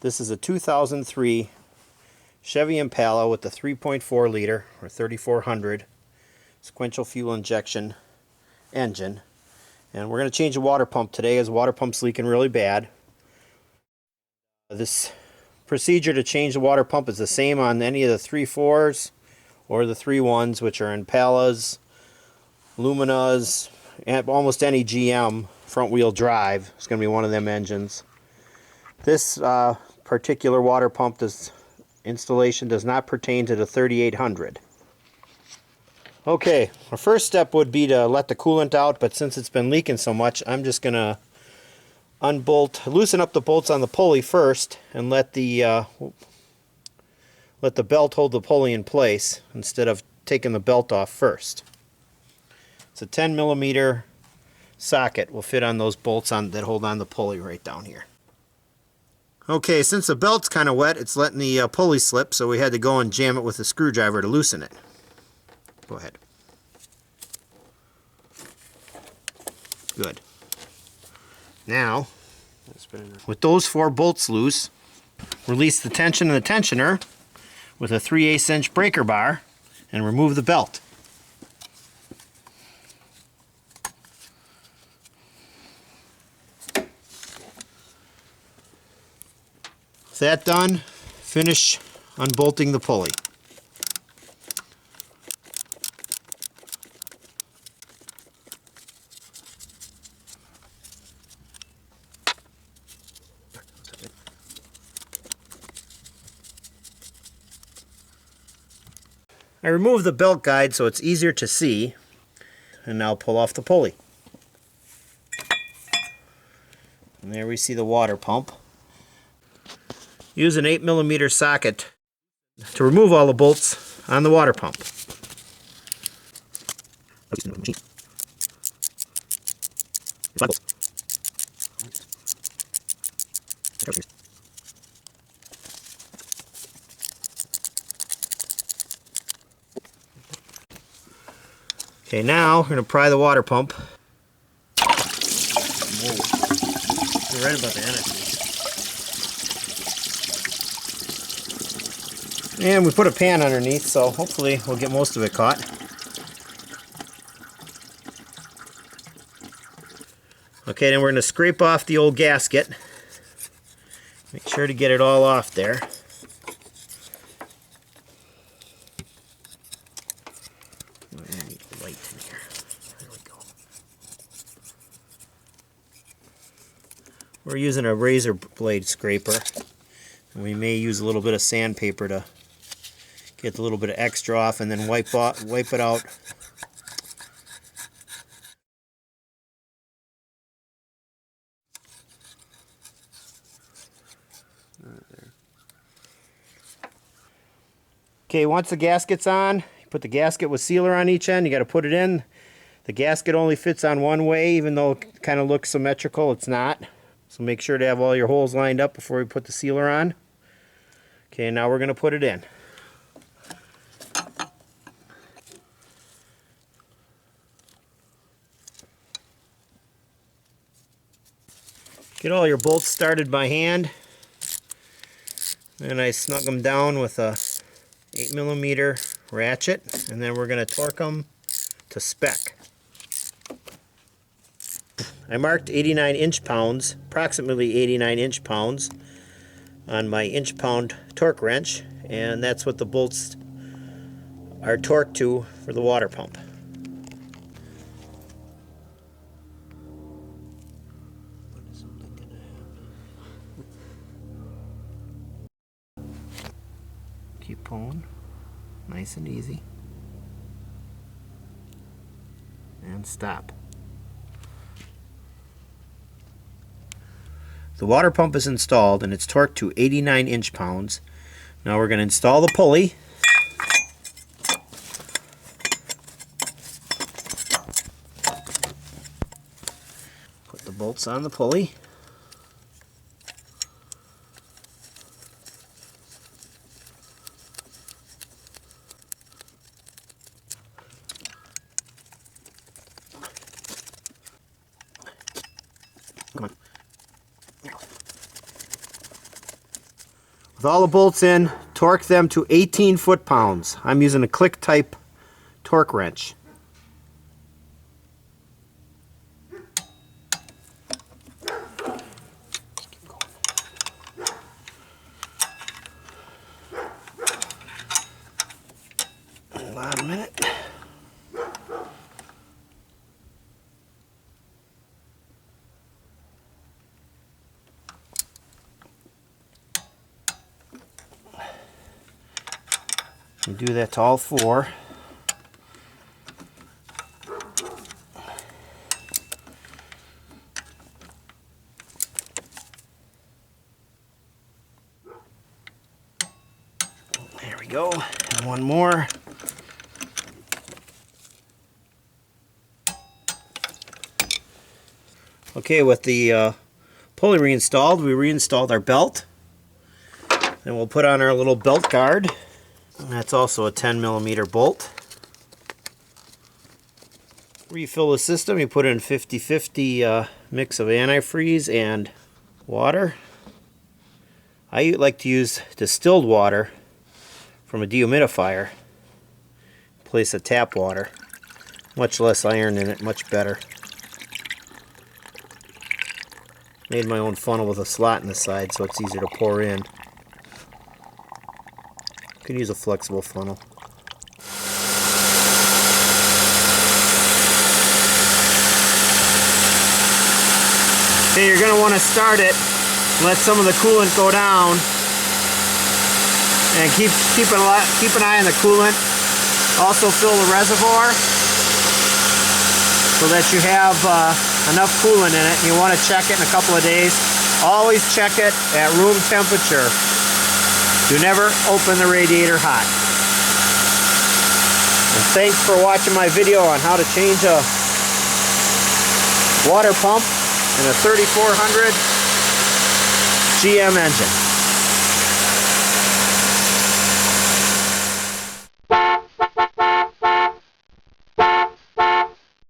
This is a 2003 Chevy Impala with the 3.4 liter or 3400 sequential fuel injection engine. And we're going to change the water pump today as the water pump's leaking really bad. This procedure to change the water pump is the same on any of the 3.4s or the 3.1s, which are Impalas, Luminas, and almost any GM front wheel drive. It's going to be one of them engines. This particular water pump installation does not pertain to the 3800. Okay, our first step would be to let the coolant out, but since it's been leaking so much, I'm just going to loosen up the bolts on the pulley first and let the belt hold the pulley in place instead of taking the belt off first. It's a 10 millimeter socket will fit on those bolts that hold on the pulley right down here. Okay, since the belt's kind of wet, it's letting the pulley slip, so we had to go and jam it with a screwdriver to loosen it. Go ahead. Good. Now, with those 4 bolts loose, release the tension in the tensioner with a 3/8 inch breaker bar and remove the belt. With that done, finish unbolting the pulley. I removed the belt guide so it's easier to see, and now pull off the pulley. And there we see the water pump. Use an 8 millimeter socket to remove all the bolts on the water pump. Okay, now we're going to pry the water pump. Whoa. You're right about the antifreeze. And we put a pan underneath, so hopefully we'll get most of it caught. Okay, then we're going to scrape off the old gasket. Make sure to get it all off there. I need a light in here. There we go. We're using a razor blade scraper, and we may use a little bit of sandpaper to get a little bit of extra off, and then wipe it out. Okay, once the gasket's on, you put the gasket with sealer on each end. You got to put it in. The gasket only fits on one way, even though it kind of looks symmetrical, it's not. So make sure to have all your holes lined up before we put the sealer on. Okay, now we're going to put it in. Get all your bolts started by hand, and I snug them down with a 8 millimeter ratchet, and then we're going to torque them to spec. I marked 89 inch-pounds, approximately 89 inch-pounds, on my inch-pound torque wrench, and that's what the bolts are torqued to for the water pump. Keep pulling, nice and easy, and stop. The water pump is installed and it's torqued to 89 inch-pounds. Now we're going to install the pulley. Put the bolts on the pulley. Come on. With all the bolts in, torque them to 18 foot-pounds. I'm using a click type torque wrench. Hold on a minute. You do that to all four. There we go. And one more. Okay, with the pulley reinstalled, we reinstalled our belt. And we'll put on our little belt guard. And that's also a 10mm bolt. Refill the system. You put in 50-50 mix of antifreeze and water. I like to use distilled water from a dehumidifier in place of tap water. Much less iron in it, much better. Made my own funnel with a slot in the side so it's easier to pour in. You can use a flexible funnel. Okay, you're going to want to start it, let some of the coolant go down, and keep an eye on the coolant. Also fill the reservoir so that you have enough coolant in it. You want to check it in a couple of days. Always check it at room temperature. Do never open the radiator hot. And thanks for watching my video on how to change a water pump in a 3400 GM engine.